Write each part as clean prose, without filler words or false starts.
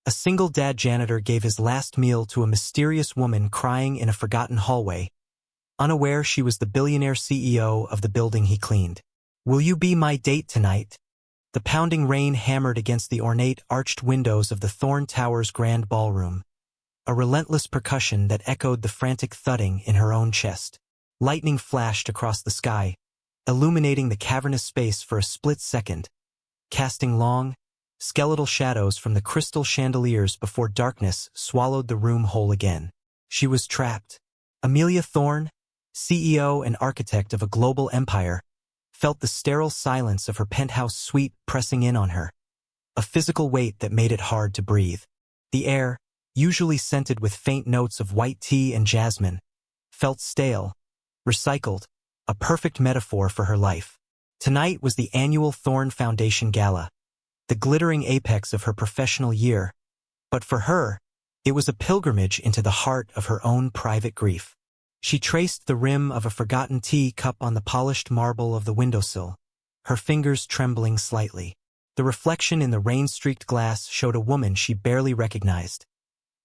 A single dad janitor gave his last meal to a mysterious woman crying in a forgotten hallway, unaware she was the billionaire CEO of the building he cleaned. "Will you be my date tonight?" The pounding rain hammered against the ornate arched windows of the Thorn Tower's grand ballroom, a relentless percussion that echoed the frantic thudding in her own chest. Lightning flashed across the sky, illuminating the cavernous space for a split second, casting long, skeletal shadows from the crystal chandeliers before darkness swallowed the room whole again. She was trapped. Amelia Thorne, CEO and architect of a global empire, felt the sterile silence of her penthouse suite pressing in on her, a physical weight that made it hard to breathe. The air, usually scented with faint notes of white tea and jasmine, felt stale, recycled, a perfect metaphor for her life. Tonight was the annual Thorne Foundation Gala, the glittering apex of her professional year, but for her, it was a pilgrimage into the heart of her own private grief. She traced the rim of a forgotten tea cup on the polished marble of the windowsill, her fingers trembling slightly. The reflection in the rain-streaked glass showed a woman she barely recognized.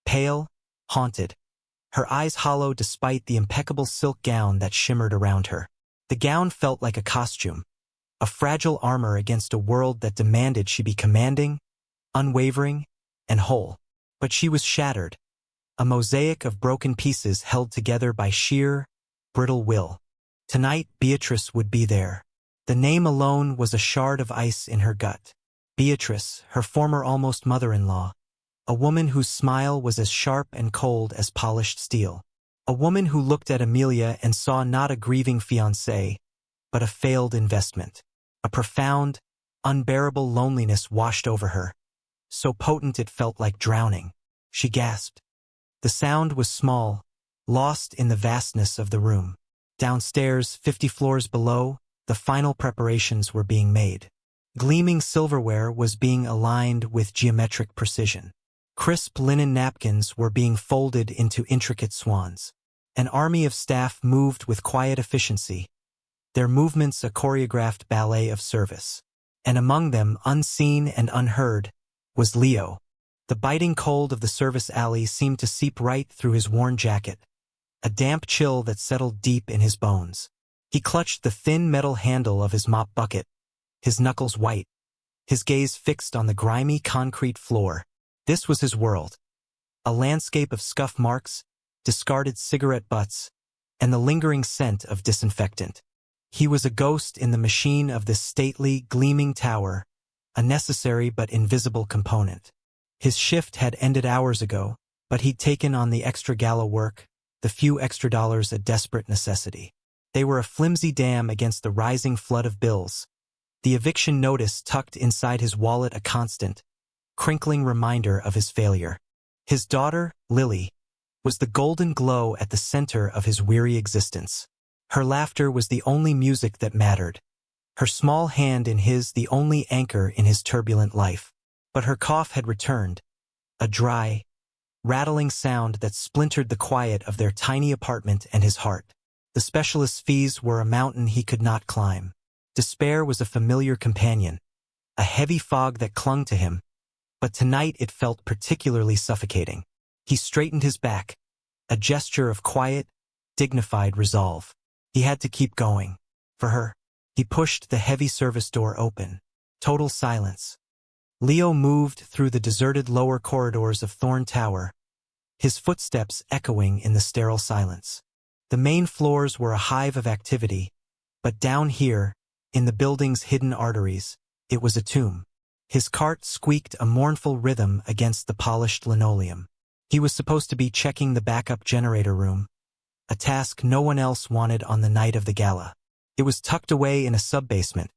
Pale, haunted, her eyes hollow despite the impeccable silk gown that shimmered around her. The gown felt like a costume, a fragile armor against a world that demanded she be commanding, unwavering, and whole. But she was shattered, a mosaic of broken pieces held together by sheer, brittle will. Tonight, Beatrice would be there. The name alone was a shard of ice in her gut. Beatrice, her former almost mother-in-law, a woman whose smile was as sharp and cold as polished steel. A woman who looked at Amelia and saw not a grieving fiancé, but a failed investment. A profound, unbearable loneliness washed over her, so potent it felt like drowning. She gasped. The sound was small, lost in the vastness of the room. Downstairs, 50 floors below, the final preparations were being made. Gleaming silverware was being aligned with geometric precision. Crisp linen napkins were being folded into intricate swans. An army of staff moved with quiet efficiency, their movements a choreographed ballet of service. And among them, unseen and unheard, was Leo. The biting cold of the service alley seemed to seep right through his worn jacket, a damp chill that settled deep in his bones. He clutched the thin metal handle of his mop bucket, his knuckles white, his gaze fixed on the grimy concrete floor. This was his world, a landscape of scuff marks, discarded cigarette butts, and the lingering scent of disinfectant. He was a ghost in the machine of this stately, gleaming tower, a necessary but invisible component. His shift had ended hours ago, but he'd taken on the extra gala work, the few extra dollars a desperate necessity. They were a flimsy dam against the rising flood of bills, the eviction notice tucked inside his wallet a constant, crinkling reminder of his failure. His daughter, Lily, was the golden glow at the center of his weary existence. Her laughter was the only music that mattered, her small hand in his the only anchor in his turbulent life. But her cough had returned, a dry, rattling sound that splintered the quiet of their tiny apartment and his heart. The specialist's fees were a mountain he could not climb. Despair was a familiar companion, a heavy fog that clung to him, but tonight it felt particularly suffocating. He straightened his back, a gesture of quiet, dignified resolve. He had to keep going. For her. He pushed the heavy service door open. Total silence. Leo moved through the deserted lower corridors of Thorn Tower, his footsteps echoing in the sterile silence. The main floors were a hive of activity, but down here, in the building's hidden arteries, it was a tomb. His cart squeaked a mournful rhythm against the polished linoleum. He was supposed to be checking the backup generator room, a task no one else wanted on the night of the gala. It was tucked away in a sub-basement,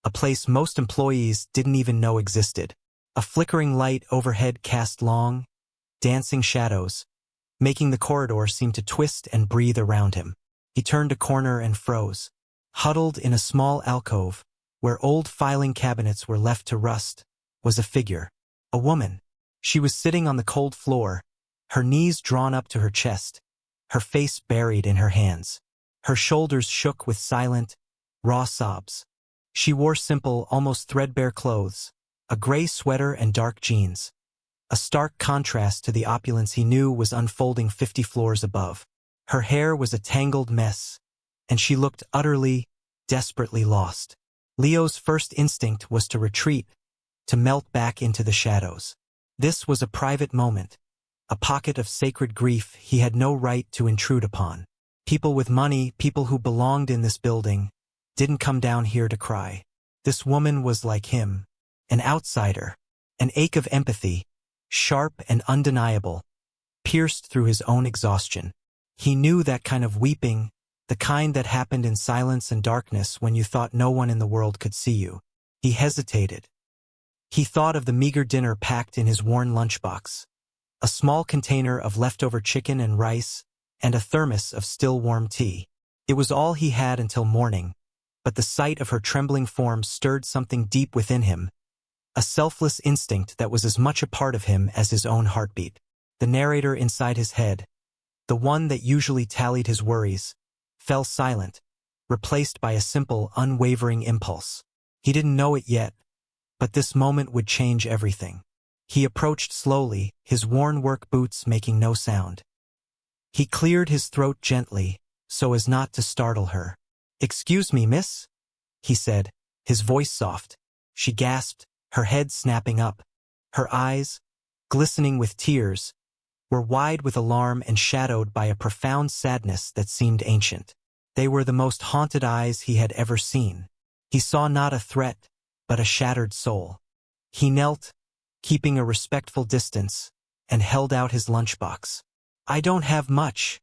a place most employees didn't even know existed. A flickering light overhead cast long, dancing shadows, making the corridor seem to twist and breathe around him. He turned a corner and froze. Huddled in a small alcove, where old filing cabinets were left to rust, was a figure. A woman. She was sitting on the cold floor, her knees drawn up to her chest, her face buried in her hands. Her shoulders shook with silent, raw sobs. She wore simple, almost threadbare clothes, a gray sweater and dark jeans. a stark contrast to the opulence he knew was unfolding 50 floors above. Her hair was a tangled mess, and she looked utterly, desperately lost. Leo's first instinct was to retreat, to melt back into the shadows. This was a private moment, a pocket of sacred grief he had no right to intrude upon. People with money, people who belonged in this building, didn't come down here to cry. This woman was like him, an outsider, an ache of empathy, sharp and undeniable, pierced through his own exhaustion. He knew that kind of weeping, the kind that happened in silence and darkness when you thought no one in the world could see you. He hesitated. He thought of the meager dinner packed in his worn lunchbox, a small container of leftover chicken and rice, and a thermos of still warm tea. It was all he had until morning, but the sight of her trembling form stirred something deep within him, a selfless instinct that was as much a part of him as his own heartbeat. The narrator inside his head, the one that usually tallied his worries, fell silent, replaced by a simple, unwavering impulse. He didn't know it yet, but this moment would change everything. He approached slowly, his worn work boots making no sound. He cleared his throat gently, so as not to startle her. "Excuse me, miss?" he said, his voice soft. She gasped, her head snapping up. Her eyes, glistening with tears, were wide with alarm and shadowed by a profound sadness that seemed ancient. They were the most haunted eyes he had ever seen. He saw not a threat, but a shattered soul. He knelt, keeping a respectful distance, and held out his lunchbox. "I don't have much,"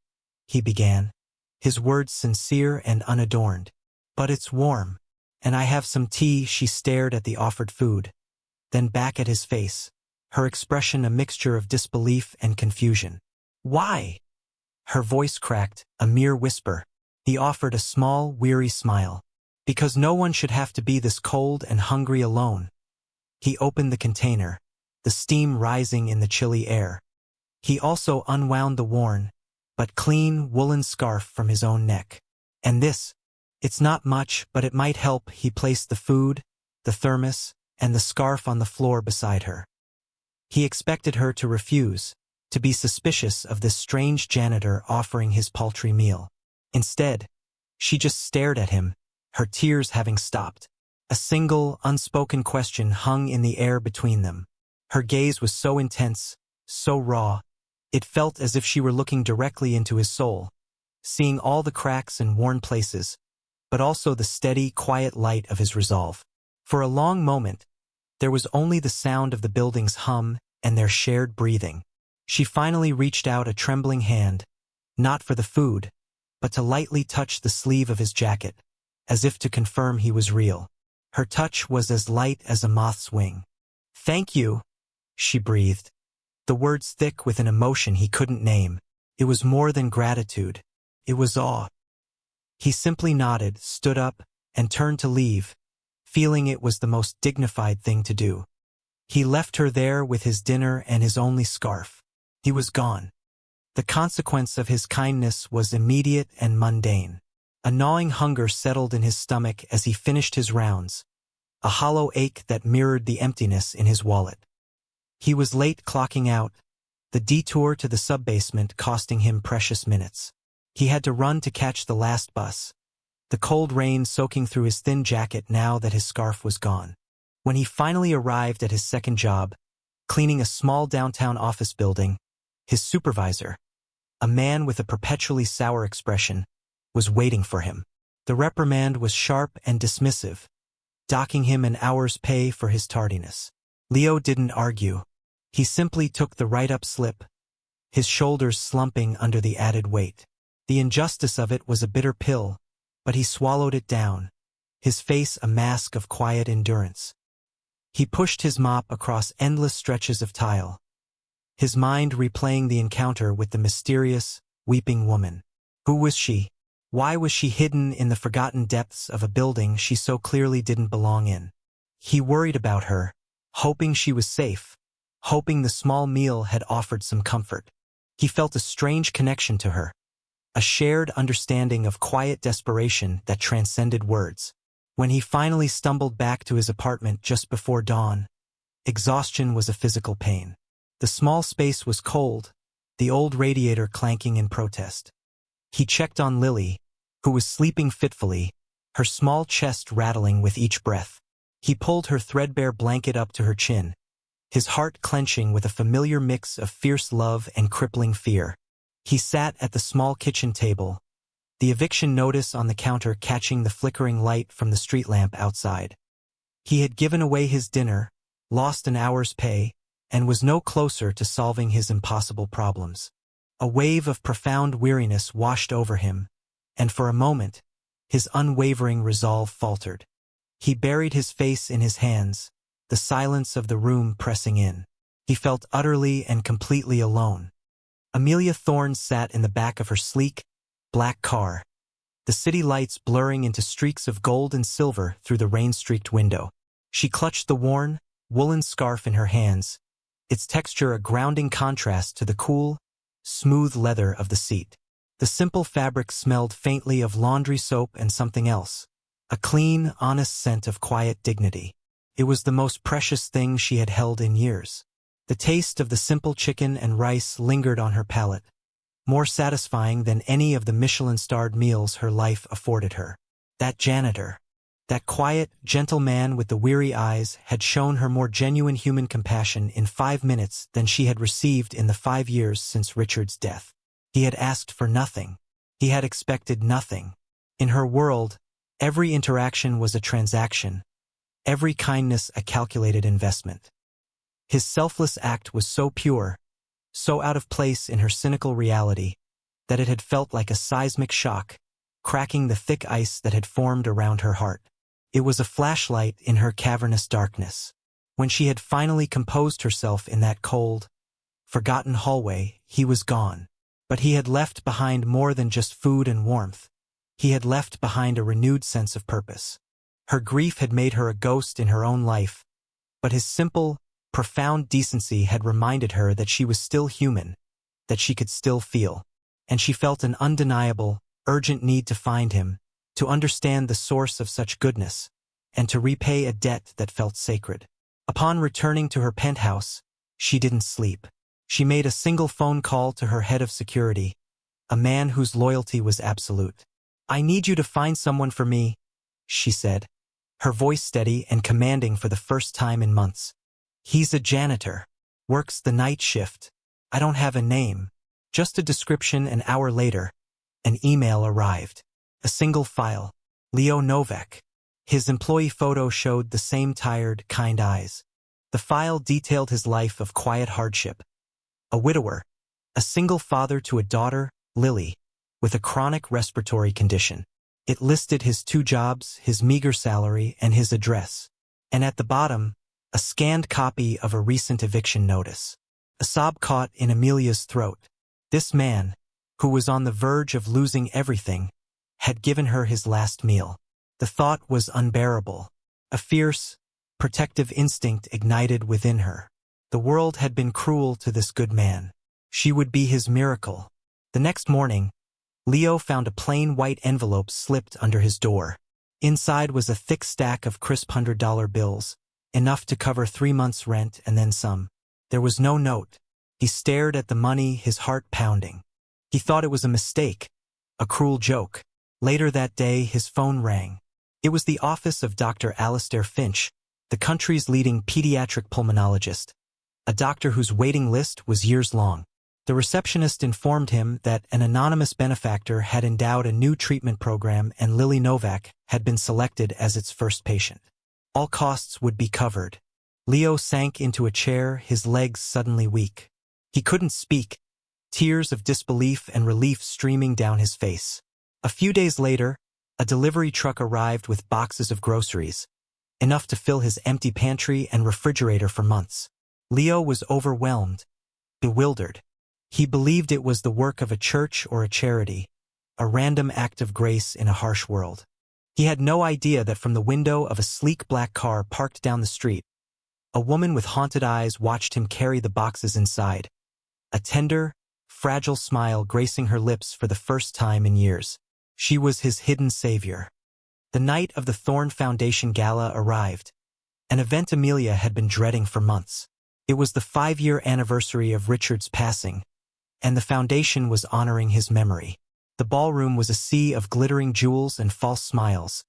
he began, his words sincere and unadorned. "But it's warm, and I have some tea." She stared at the offered food, then back at his face, her expression a mixture of disbelief and confusion. "Why?" Her voice cracked, a mere whisper. He offered a small, weary smile. "Because no one should have to be this cold and hungry alone." He opened the container, the steam rising in the chilly air. He also unwound the worn, but clean, woolen scarf from his own neck. "And this? It's not much, but it might help." He placed the food, the thermos, and the scarf on the floor beside her. He expected her to refuse, to be suspicious of this strange janitor offering his paltry meal. Instead, she just stared at him, her tears having stopped. A single, unspoken question hung in the air between them. Her gaze was so intense, so raw, it felt as if she were looking directly into his soul, seeing all the cracks and worn places, but also the steady, quiet light of his resolve. For a long moment, there was only the sound of the building's hum and their shared breathing. She finally reached out a trembling hand, not for the food, but to lightly touch the sleeve of his jacket, as if to confirm he was real. Her touch was as light as a moth's wing. "Thank you," she breathed, the words thick with an emotion he couldn't name. It was more than gratitude. It was awe. He simply nodded, stood up, and turned to leave, feeling it was the most dignified thing to do. He left her there with his dinner and his only scarf. He was gone. The consequence of his kindness was immediate and mundane. A gnawing hunger settled in his stomach as he finished his rounds, a hollow ache that mirrored the emptiness in his wallet. He was late clocking out, the detour to the sub-basement costing him precious minutes. He had to run to catch the last bus, the cold rain soaking through his thin jacket now that his scarf was gone. When he finally arrived at his second job, cleaning a small downtown office building, his supervisor, a man with a perpetually sour expression, was waiting for him. The reprimand was sharp and dismissive, docking him an hour's pay for his tardiness. Leo didn't argue. He simply took the write-up slip, his shoulders slumping under the added weight. The injustice of it was a bitter pill, but he swallowed it down, his face a mask of quiet endurance. He pushed his mop across endless stretches of tile, his mind replaying the encounter with the mysterious, weeping woman. Who was she? Why was she hidden in the forgotten depths of a building she so clearly didn't belong in? He worried about her, hoping she was safe, hoping the small meal had offered some comfort. He felt a strange connection to her, a shared understanding of quiet desperation that transcended words. When he finally stumbled back to his apartment just before dawn, exhaustion was a physical pain. The small space was cold, the old radiator clanking in protest. He checked on Lily, who was sleeping fitfully, her small chest rattling with each breath. He pulled her threadbare blanket up to her chin, his heart clenching with a familiar mix of fierce love and crippling fear. He sat at the small kitchen table, the eviction notice on the counter catching the flickering light from the street lamp outside. He had given away his dinner, lost an hour's pay, and was no closer to solving his impossible problems. A wave of profound weariness washed over him, and for a moment, his unwavering resolve faltered. He buried his face in his hands, the silence of the room pressing in. He felt utterly and completely alone. Amelia Thorne sat in the back of her sleek, black car, the city lights blurring into streaks of gold and silver through the rain-streaked window. She clutched the worn, woolen scarf in her hands, its texture a grounding contrast to the cool, smooth leather of the seat. The simple fabric smelled faintly of laundry soap and something else, a clean, honest scent of quiet dignity. It was the most precious thing she had held in years. The taste of the simple chicken and rice lingered on her palate, more satisfying than any of the Michelin-starred meals her life afforded her. That janitor, that quiet, gentle man with the weary eyes, had shown her more genuine human compassion in 5 minutes than she had received in the 5 years since Richard's death. He had asked for nothing. He had expected nothing. In her world, every interaction was a transaction, every kindness a calculated investment. His selfless act was so pure, so out of place in her cynical reality, that it had felt like a seismic shock, cracking the thick ice that had formed around her heart. It was a flashlight in her cavernous darkness. When she had finally composed herself in that cold, forgotten hallway, he was gone. But he had left behind more than just food and warmth. He had left behind a renewed sense of purpose. Her grief had made her a ghost in her own life, but his simple, profound decency had reminded her that she was still human, that she could still feel. And she felt an undeniable, urgent need to find him, to understand the source of such goodness, and to repay a debt that felt sacred. Upon returning to her penthouse, she didn't sleep. She made a single phone call to her head of security, a man whose loyalty was absolute. "I need you to find someone for me," she said, her voice steady and commanding for the first time in months. "He's a janitor, works the night shift. I don't have a name, just a description." An hour later, an email arrived. A single file. Leo Novak. His employee photo showed the same tired, kind eyes. The file detailed his life of quiet hardship. A widower, a single father to a daughter, Lily, with a chronic respiratory condition. It listed his 2 jobs, his meager salary, and his address. And at the bottom, a scanned copy of a recent eviction notice. A sob caught in Amelia's throat. This man, who was on the verge of losing everything, had given her his last meal. The thought was unbearable. A fierce, protective instinct ignited within her. The world had been cruel to this good man. She would be his miracle. The next morning, Leo found a plain white envelope slipped under his door. Inside was a thick stack of crisp $100 bills, enough to cover 3 months' rent and then some. There was no note. He stared at the money, his heart pounding. He thought it was a mistake, a cruel joke. Later that day, his phone rang. It was the office of Dr. Alistair Finch, the country's leading pediatric pulmonologist, a doctor whose waiting list was years long. The receptionist informed him that an anonymous benefactor had endowed a new treatment program and Lily Novak had been selected as its first patient. All costs would be covered. Leo sank into a chair, his legs suddenly weak. He couldn't speak, tears of disbelief and relief streaming down his face. A few days later, a delivery truck arrived with boxes of groceries, enough to fill his empty pantry and refrigerator for months. Leo was overwhelmed, bewildered. He believed it was the work of a church or a charity, a random act of grace in a harsh world. He had no idea that from the window of a sleek black car parked down the street, a woman with haunted eyes watched him carry the boxes inside, a tender, fragile smile gracing her lips for the first time in years. She was his hidden savior. The night of the Thorne Foundation Gala arrived, an event Amelia had been dreading for months. It was the 5-year anniversary of Richard's passing, and the foundation was honoring his memory. The ballroom was a sea of glittering jewels and false smiles,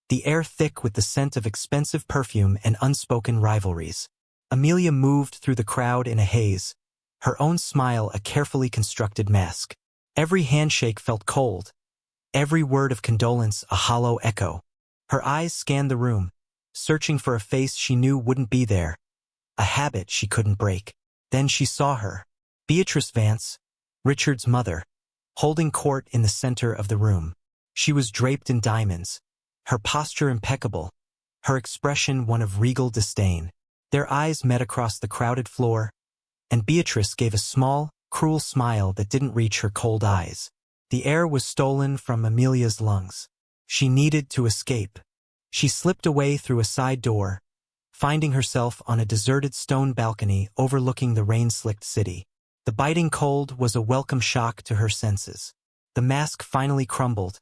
the air thick with the scent of expensive perfume and unspoken rivalries. Amelia moved through the crowd in a haze, her own smile a carefully constructed mask. Every handshake felt cold, every word of condolence a hollow echo. Her eyes scanned the room, searching for a face she knew wouldn't be there, a habit she couldn't break. Then she saw her, Beatrice Vance, Richard's mother, holding court in the center of the room. She was draped in diamonds, her posture impeccable, her expression one of regal disdain. Their eyes met across the crowded floor, and Beatrice gave a small, cruel smile that didn't reach her cold eyes. The air was stolen from Amelia's lungs. She needed to escape. She slipped away through a side door, finding herself on a deserted stone balcony overlooking the rain-slicked city. The biting cold was a welcome shock to her senses. The mask finally crumbled,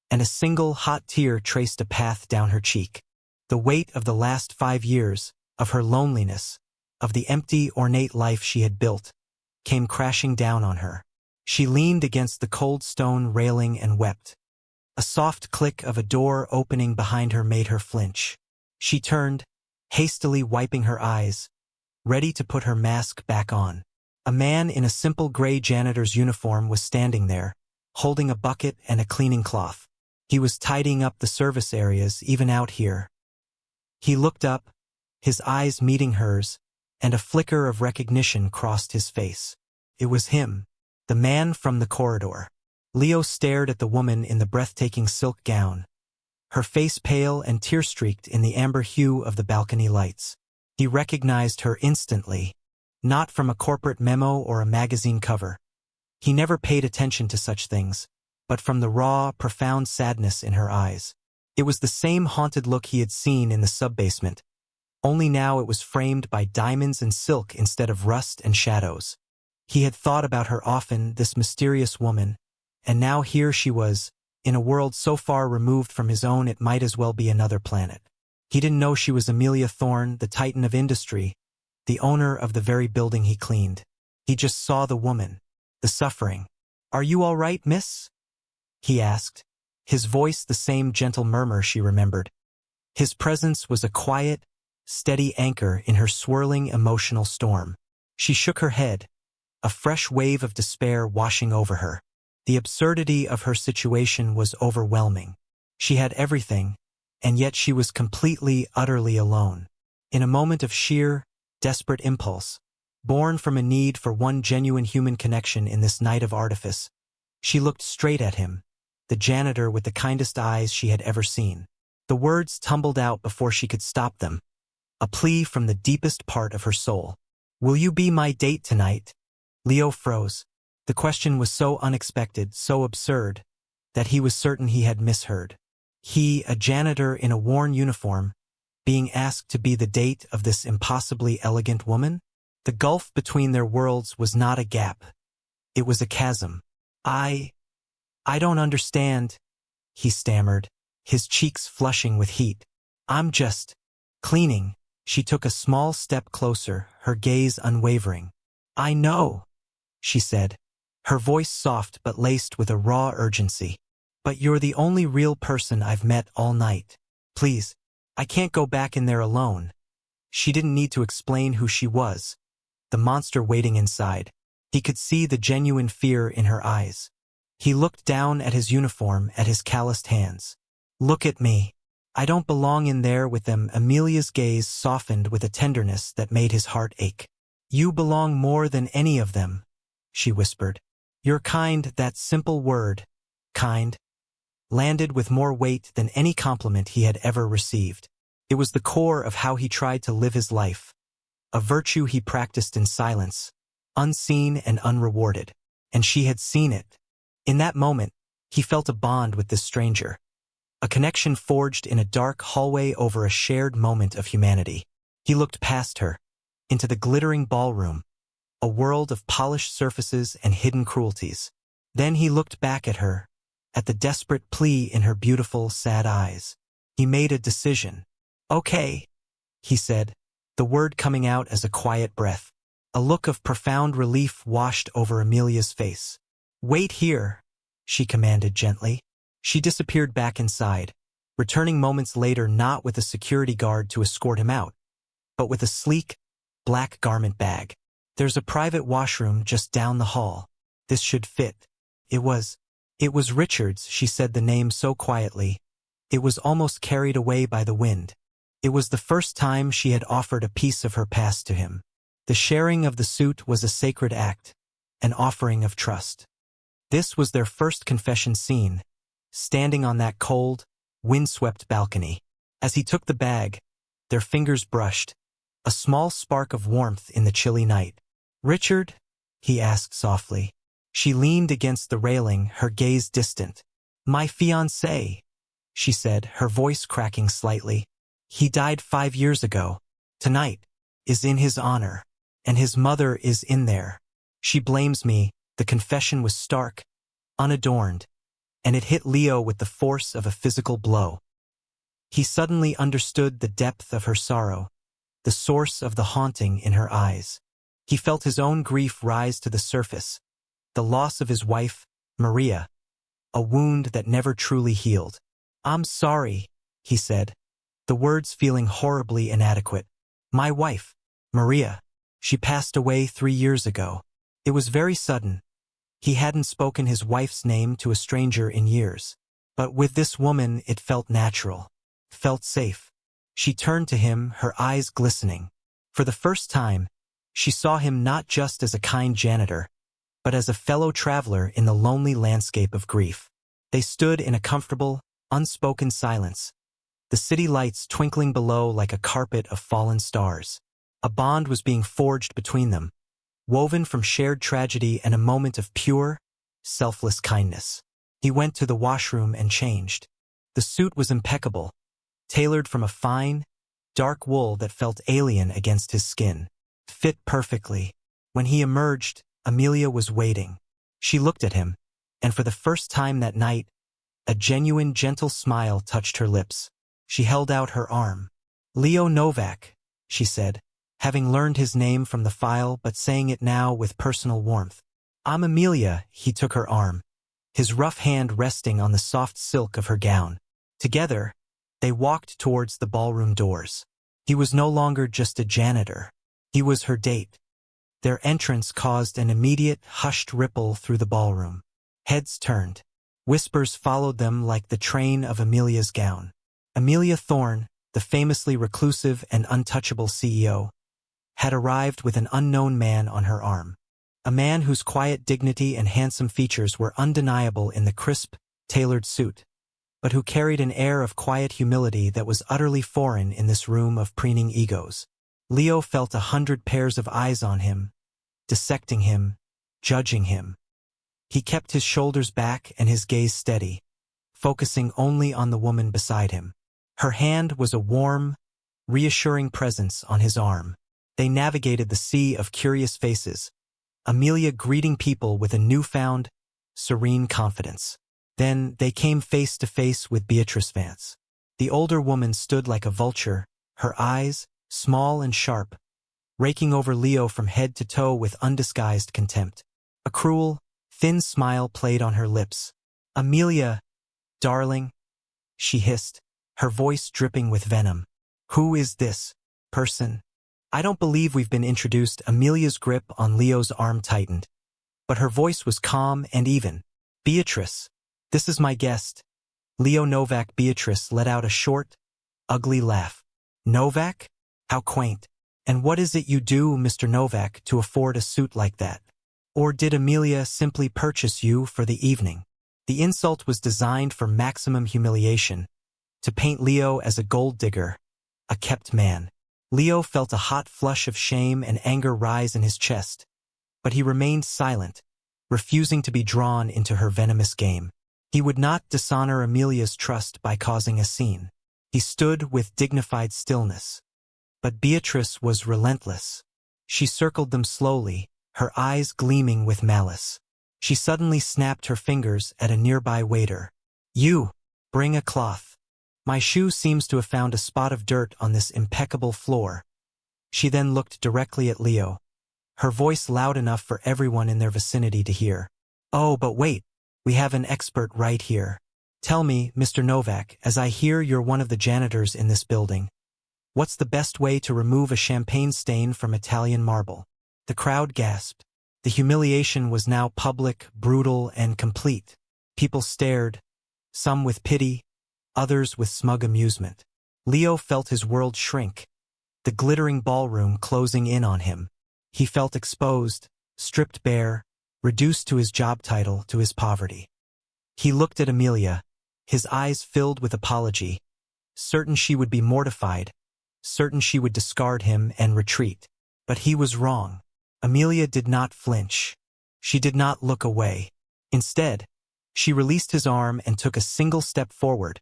and a single hot tear traced a path down her cheek. The weight of the last 5 years, of her loneliness, of the empty, ornate life she had built, came crashing down on her. She leaned against the cold stone railing and wept. A soft click of a door opening behind her made her flinch. She turned, hastily wiping her eyes, ready to put her mask back on. A man in a simple gray janitor's uniform was standing there, holding a bucket and a cleaning cloth. He was tidying up the service areas even out here. He looked up, his eyes meeting hers, and a flicker of recognition crossed his face. It was him, the man from the corridor. Leo stared at the woman in the breathtaking silk gown, her face pale and tear-streaked in the amber hue of the balcony lights. He recognized her instantly, not from a corporate memo or a magazine cover. He never paid attention to such things, but from the raw, profound sadness in her eyes. It was the same haunted look he had seen in the sub-basement, only now it was framed by diamonds and silk instead of rust and shadows. He had thought about her often, this mysterious woman, and now here she was, in a world so far removed from his own it might as well be another planet. He didn't know she was Amelia Thorne, the titan of industry, the owner of the very building he cleaned. He just saw the woman, the suffering. "Are you all right, miss?" he asked, his voice the same gentle murmur she remembered. His presence was a quiet, steady anchor in her swirling emotional storm. She shook her head, a fresh wave of despair washing over her. The absurdity of her situation was overwhelming. She had everything, and yet she was completely, utterly alone. In a moment of sheer, desperate impulse, born from a need for one genuine human connection in this night of artifice, she looked straight at him, the janitor with the kindest eyes she had ever seen. The words tumbled out before she could stop them, a plea from the deepest part of her soul. "Will you be my date tonight?" Leo froze. The question was so unexpected, so absurd, that he was certain he had misheard. He, a janitor in a worn uniform, being asked to be the date of this impossibly elegant woman? The gulf between their worlds was not a gap. It was a chasm. I don't understand," he stammered, his cheeks flushing with heat. "I'm just cleaning." She took a small step closer, her gaze unwavering. "I know," she said, her voice soft but laced with a raw urgency. "But you're the only real person I've met all night. Please, I can't go back in there alone." She didn't need to explain who she was, the monster waiting inside. He could see the genuine fear in her eyes. He looked down at his uniform, at his calloused hands. "Look at me. I don't belong in there with them." Amelia's gaze softened with a tenderness that made his heart ache. "You belong more than any of them," she whispered. "You're kind." That simple word, kind, landed with more weight than any compliment he had ever received. It was the core of how he tried to live his life, a virtue he practiced in silence, unseen and unrewarded. And she had seen it. In that moment, he felt a bond with this stranger, a connection forged in a dark hallway over a shared moment of humanity. He looked past her, into the glittering ballroom, a world of polished surfaces and hidden cruelties. Then he looked back at her, at the desperate plea in her beautiful, sad eyes. He made a decision. "Okay," he said, the word coming out as a quiet breath. A look of profound relief washed over Amelia's face. "Wait here," she commanded gently. She disappeared back inside, returning moments later not with a security guard to escort him out, but with a sleek, black garment bag. "There's a private washroom just down the hall. This should fit." It was Richard's. She said the name so quietly. It was almost carried away by the wind. It was the first time she had offered a piece of her past to him. The sharing of the suit was a sacred act, an offering of trust. This was their first confession scene, standing on that cold, windswept balcony. As he took the bag, their fingers brushed, a small spark of warmth in the chilly night. "Richard?" he asked softly. She leaned against the railing, her gaze distant. "My fiancé," she said, her voice cracking slightly. "He died 5 years ago. Tonight is in his honor. And his mother is in there. She blames me." The confession was stark, unadorned, and it hit Leo with the force of a physical blow. He suddenly understood the depth of her sorrow, the source of the haunting in her eyes. He felt his own grief rise to the surface, the loss of his wife, Maria, a wound that never truly healed. "I'm sorry," he said, the words feeling horribly inadequate. "My wife, Maria. She passed away 3 years ago." It was very sudden. He hadn't spoken his wife's name to a stranger in years. But with this woman it felt natural, felt safe. She turned to him, her eyes glistening. For the first time, she saw him not just as a kind janitor, but as a fellow traveler in the lonely landscape of grief. They stood in a comfortable, unspoken silence, the city lights twinkling below like a carpet of fallen stars. A bond was being forged between them, woven from shared tragedy and a moment of pure, selfless kindness. He went to the washroom and changed. The suit was impeccable, tailored from a fine, dark wool that felt alien against his skin. Fit perfectly. When he emerged, Amelia was waiting. She looked at him, and for the first time that night, a genuine, gentle smile touched her lips. She held out her arm. "Leo Novak," she said, having learned his name from the file but saying it now with personal warmth. "I'm Amelia." He took her arm, his rough hand resting on the soft silk of her gown. Together, they walked towards the ballroom doors. He was no longer just a janitor. He was her date. Their entrance caused an immediate, hushed ripple through the ballroom. Heads turned. Whispers followed them like the train of Amelia's gown. Amelia Thorne, the famously reclusive and untouchable CEO, had arrived with an unknown man on her arm. A man whose quiet dignity and handsome features were undeniable in the crisp, tailored suit, but who carried an air of quiet humility that was utterly foreign in this room of preening egos. Leo felt 100 pairs of eyes on him, dissecting him, judging him. He kept his shoulders back and his gaze steady, focusing only on the woman beside him. Her hand was a warm, reassuring presence on his arm. They navigated the sea of curious faces, Amelia greeting people with a newfound, serene confidence. Then they came face to face with Beatrice Vance. The older woman stood like a vulture, her eyes, small and sharp, raking over Leo from head to toe with undisguised contempt. A cruel, thin smile played on her lips. "Amelia, darling," she hissed, her voice dripping with venom. "Who is this person? I don't believe we've been introduced." Amelia's grip on Leo's arm tightened, but her voice was calm and even. "Beatrice, this is my guest, Leo Novak." Beatrice let out a short, ugly laugh. "Novak? How quaint. And what is it you do, Mr. Novak, to afford a suit like that? Or did Amelia simply purchase you for the evening?" The insult was designed for maximum humiliation, to paint Leo as a gold digger, a kept man. Leo felt a hot flush of shame and anger rise in his chest, but he remained silent, refusing to be drawn into her venomous game. He would not dishonor Amelia's trust by causing a scene. He stood with dignified stillness. But Beatrice was relentless. She circled them slowly, her eyes gleaming with malice. She suddenly snapped her fingers at a nearby waiter. "You, bring a cloth. My shoe seems to have found a spot of dirt on this impeccable floor." She then looked directly at Leo, her voice loud enough for everyone in their vicinity to hear. "Oh, but wait, we have an expert right here. Tell me, Mr. Novak, as I hear you're one of the janitors in this building, what's the best way to remove a champagne stain from Italian marble?" The crowd gasped. The humiliation was now public, brutal, and complete. People stared, some with pity, others with smug amusement. Leo felt his world shrink, the glittering ballroom closing in on him. He felt exposed, stripped bare, reduced to his job title, to his poverty. He looked at Amelia, his eyes filled with apology, certain she would be mortified, certain she would discard him and retreat. But he was wrong. Amelia did not flinch. She did not look away. Instead, she released his arm and took a single step forward,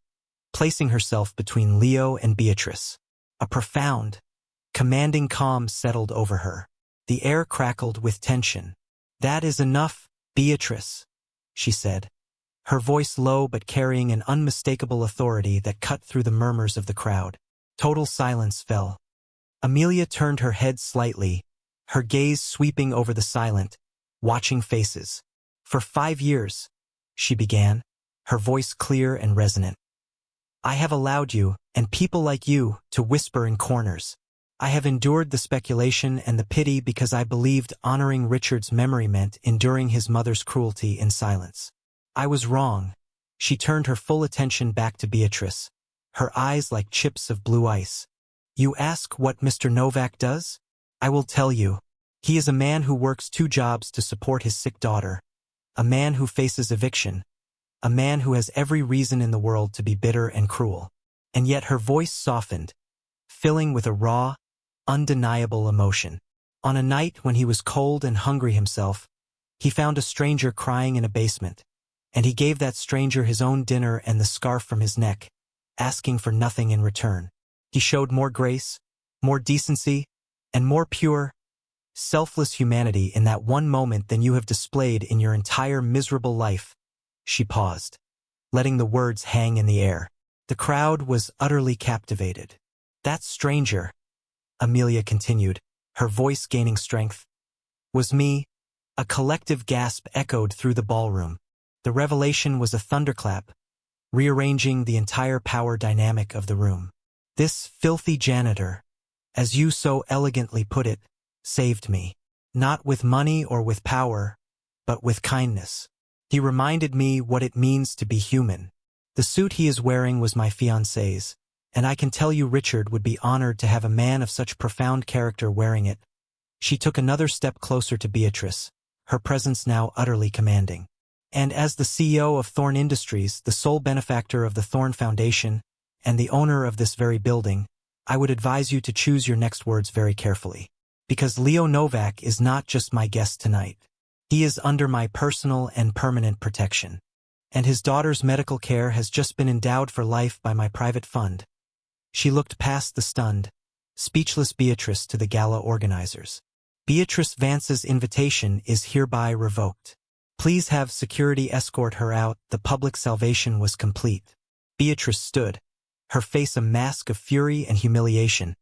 placing herself between Leo and Beatrice. A profound, commanding calm settled over her. The air crackled with tension. "That is enough, Beatrice," she said, her voice low but carrying an unmistakable authority that cut through the murmurs of the crowd. Total silence fell. Amelia turned her head slightly, her gaze sweeping over the silent, watching faces. "For 5 years," she began, her voice clear and resonant, "I have allowed you, and people like you, to whisper in corners. I have endured the speculation and the pity because I believed honoring Richard's memory meant enduring his mother's cruelty in silence. I was wrong." She turned her full attention back to Beatrice, her eyes like chips of blue ice. "You ask what Mr. Novak does? I will tell you. He is a man who works 2 jobs to support his sick daughter, a man who faces eviction, a man who has every reason in the world to be bitter and cruel." And yet her voice softened, filling with a raw, undeniable emotion. On a night when he was cold and hungry himself, he found a stranger crying in a basement, and he gave that stranger his own dinner and the scarf from his neck, asking for nothing in return. He showed more grace, more decency, and more pure, selfless humanity in that one moment than you have displayed in your entire miserable life. She paused, letting the words hang in the air. The crowd was utterly captivated. "That stranger," Amelia continued, her voice gaining strength, "was me." A collective gasp echoed through the ballroom. The revelation was a thunderclap, rearranging the entire power dynamic of the room. "This filthy janitor, as you so elegantly put it, saved me. Not with money or with power, but with kindness. He reminded me what it means to be human. The suit he is wearing was my fiancé's, and I can tell you Richard would be honored to have a man of such profound character wearing it." She took another step closer to Beatrice, her presence now utterly commanding. "And as the CEO of Thorn Industries, the sole benefactor of the Thorn Foundation, and the owner of this very building, I would advise you to choose your next words very carefully. Because Leo Novak is not just my guest tonight. He is under my personal and permanent protection. And his daughter's medical care has just been endowed for life by my private fund." She looked past the stunned, speechless Beatrice to the gala organizers. "Beatrice Vance's invitation is hereby revoked. Please have security escort her out. The public salvation was complete." Beatrice stood, her face a mask of fury and humiliation,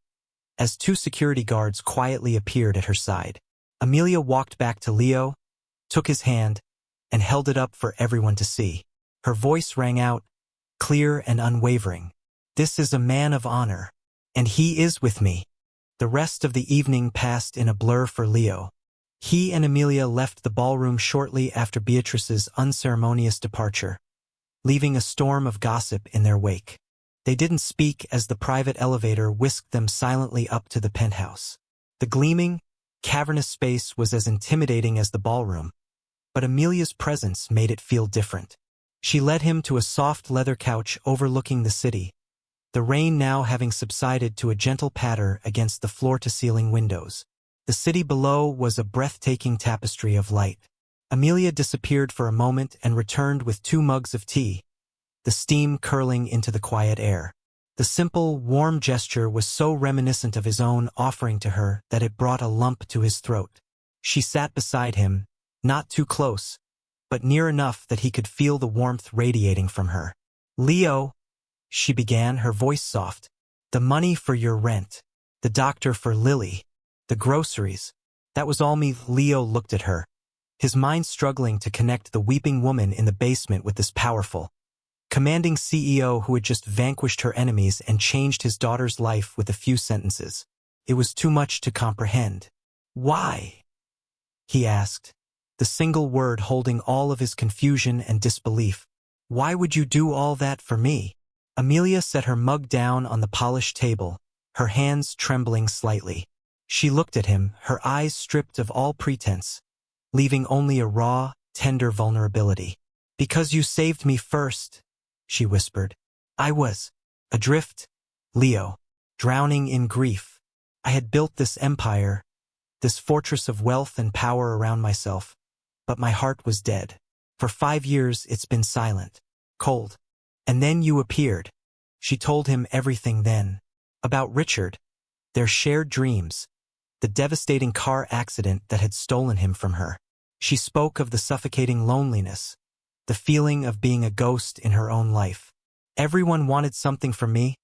as 2 security guards quietly appeared at her side. Amelia walked back to Leo, took his hand, and held it up for everyone to see. Her voice rang out, clear and unwavering. "This is a man of honor, and he is with me." The rest of the evening passed in a blur for Leo. He and Amelia left the ballroom shortly after Beatrice's unceremonious departure, leaving a storm of gossip in their wake. They didn't speak as the private elevator whisked them silently up to the penthouse. The gleaming, cavernous space was as intimidating as the ballroom, but Amelia's presence made it feel different. She led him to a soft leather couch overlooking the city, the rain now having subsided to a gentle patter against the floor-to-ceiling windows. The city below was a breathtaking tapestry of light. Amelia disappeared for a moment and returned with 2 mugs of tea, the steam curling into the quiet air. The simple, warm gesture was so reminiscent of his own offering to her that it brought a lump to his throat. She sat beside him, not too close, but near enough that he could feel the warmth radiating from her. "Leo," she began, her voice soft, "the money for your rent. the doctor for Lily, the groceries. That was all me. Leo looked at her, his mind struggling to connect the weeping woman in the basement with this powerful, commanding CEO who had just vanquished her enemies and changed his daughter's life with a few sentences. It was too much to comprehend. Why? He asked, the single word holding all of his confusion and disbelief. Why would you do all that for me? Amelia set her mug down on the polished table, her hands trembling slightly. She looked at him, her eyes stripped of all pretense, leaving only a raw, tender vulnerability. Because you saved me first, she whispered. I was adrift, Leo, drowning in grief. I had built this empire, this fortress of wealth and power around myself, but my heart was dead. For 5 years it's been silent, cold. And then you appeared. She told him everything then. About Richard, their shared dreams, the devastating car accident that had stolen him from her. She spoke of the suffocating loneliness, the feeling of being a ghost in her own life. Everyone wanted something from me,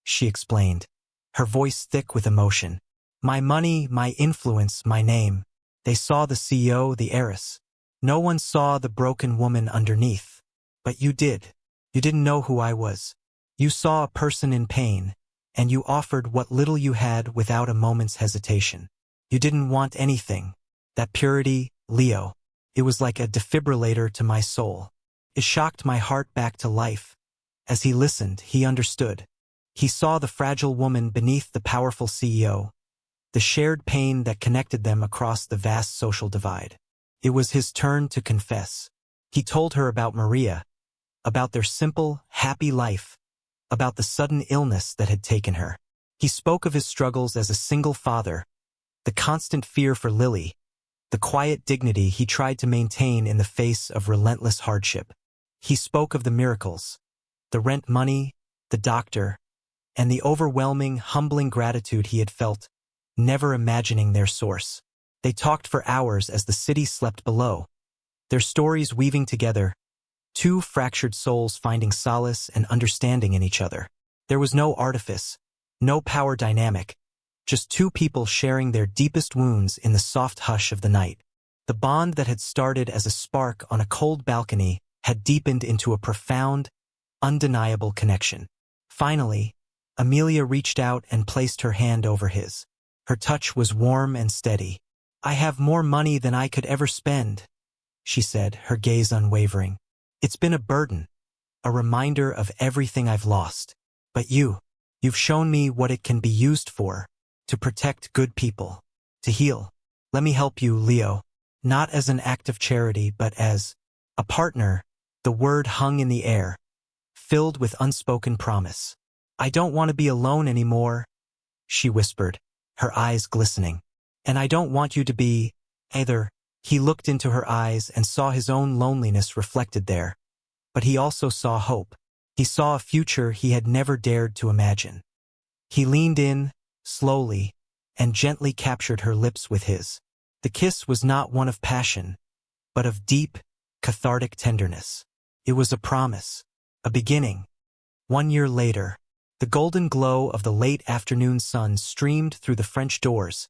she explained, her voice thick with emotion. My money, my influence, my name. They saw the CEO, the heiress. No one saw the broken woman underneath. But you did. You didn't know who I was. You saw a person in pain, and you offered what little you had without a moment's hesitation. You didn't want anything. That purity, Leo, it was like a defibrillator to my soul. It shocked my heart back to life. As he listened, he understood. He saw the fragile woman beneath the powerful CEO, the shared pain that connected them across the vast social divide. It was his turn to confess. He told her about Maria, about their simple, happy life, about the sudden illness that had taken her. He spoke of his struggles as a single father, the constant fear for Lily, the quiet dignity he tried to maintain in the face of relentless hardship. He spoke of the miracles, the rent money, the doctor, and the overwhelming, humbling gratitude he had felt, never imagining their source. They talked for hours as the city slept below, their stories weaving together, two fractured souls finding solace and understanding in each other. There was no artifice, no power dynamic, just two people sharing their deepest wounds in the soft hush of the night. The bond that had started as a spark on a cold balcony had deepened into a profound, undeniable connection. Finally, Amelia reached out and placed her hand over his. Her touch was warm and steady. I have more money than I could ever spend, she said, her gaze unwavering. It's been a burden, a reminder of everything I've lost. But you've shown me what it can be used for, to protect good people, to heal. Let me help you, Leo, not as an act of charity, but as a partner. The word hung in the air, filled with unspoken promise. I don't want to be alone anymore, she whispered, her eyes glistening. And I don't want you to be, either. He looked into her eyes and saw his own loneliness reflected there. But he also saw hope. He saw a future he had never dared to imagine. He leaned in, slowly, and gently captured her lips with his. The kiss was not one of passion, but of deep, cathartic tenderness. It was a promise, a beginning. 1 year later, the golden glow of the late afternoon sun streamed through the French doors,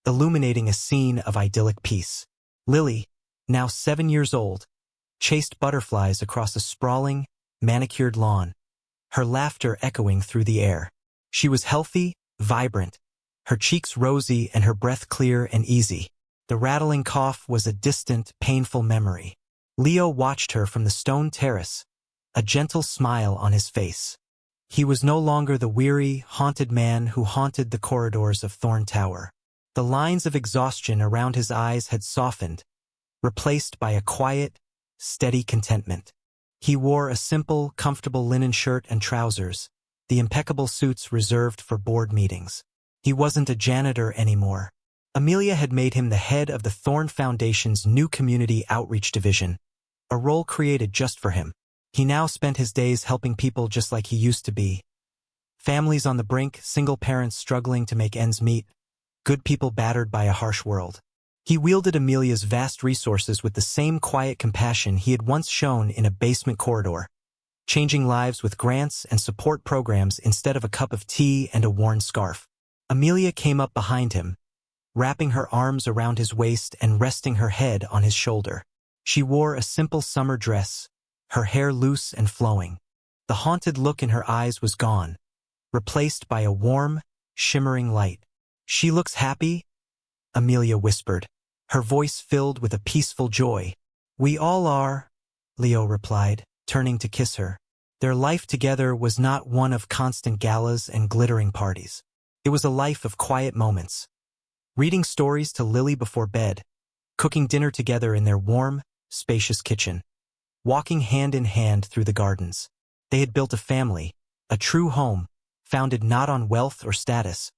illuminating a scene of idyllic peace. Lily, now 7 years old, chased butterflies across a sprawling, manicured lawn, her laughter echoing through the air. She was healthy, vibrant, her cheeks rosy and her breath clear and easy. The rattling cough was a distant, painful memory. Leo watched her from the stone terrace, a gentle smile on his face. He was no longer the weary, haunted man who haunted the corridors of Thorn Tower. The lines of exhaustion around his eyes had softened, replaced by a quiet, steady contentment. He wore a simple, comfortable linen shirt and trousers, the impeccable suits reserved for board meetings. He wasn't a janitor anymore. Amelia had made him the head of the Thorn Foundation's new community outreach division, a role created just for him. He now spent his days helping people just like he used to be. Families on the brink, single parents struggling to make ends meet, good people battered by a harsh world. He wielded Amelia's vast resources with the same quiet compassion he had once shown in a basement corridor, changing lives with grants and support programs instead of a cup of tea and a worn scarf. Amelia came up behind him, wrapping her arms around his waist and resting her head on his shoulder. She wore a simple summer dress, her hair loose and flowing. The haunted look in her eyes was gone, replaced by a warm, shimmering light. "She looks happy?" Amelia whispered, her voice filled with a peaceful joy. "We all are," Leo replied, turning to kiss her. Their life together was not one of constant galas and glittering parties. It was a life of quiet moments. Reading stories to Lily before bed, cooking dinner together in their warm, spacious kitchen, walking hand in hand through the gardens. They had built a family, a true home, founded not on wealth or status,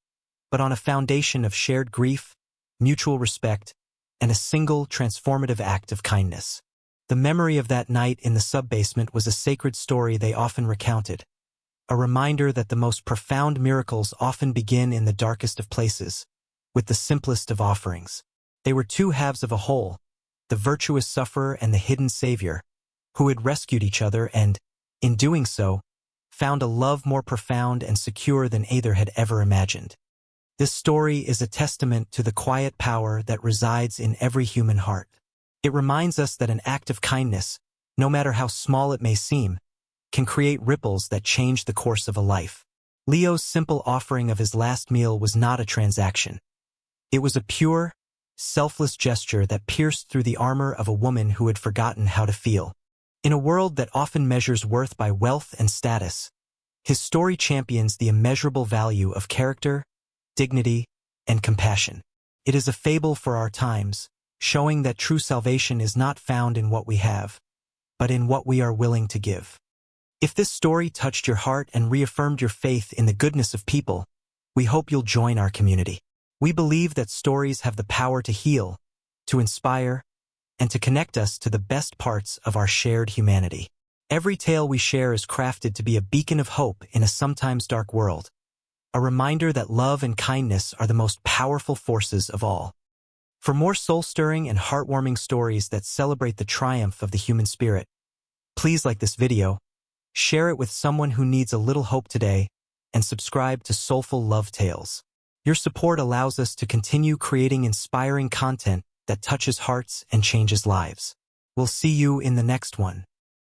but on a foundation of shared grief, mutual respect, and a single transformative act of kindness. The memory of that night in the sub-basement was a sacred story they often recounted, a reminder that the most profound miracles often begin in the darkest of places, with the simplest of offerings. They were two halves of a whole, the virtuous sufferer and the hidden savior, who had rescued each other and, in doing so, found a love more profound and secure than either had ever imagined. This story is a testament to the quiet power that resides in every human heart. It reminds us that an act of kindness, no matter how small it may seem, can create ripples that change the course of a life. Leo's simple offering of his last meal was not a transaction. It was a pure, selfless gesture that pierced through the armor of a woman who had forgotten how to feel. In a world that often measures worth by wealth and status, his story champions the immeasurable value of character, dignity, and compassion. It is a fable for our times, showing that true salvation is not found in what we have, but in what we are willing to give. If this story touched your heart and reaffirmed your faith in the goodness of people, we hope you'll join our community. We believe that stories have the power to heal, to inspire, and to connect us to the best parts of our shared humanity. Every tale we share is crafted to be a beacon of hope in a sometimes dark world, a reminder that love and kindness are the most powerful forces of all. For more soul-stirring and heartwarming stories that celebrate the triumph of the human spirit, please like this video, share it with someone who needs a little hope today, and subscribe to Soulful Love Tales. Your support allows us to continue creating inspiring content that touches hearts and changes lives. We'll see you in the next one.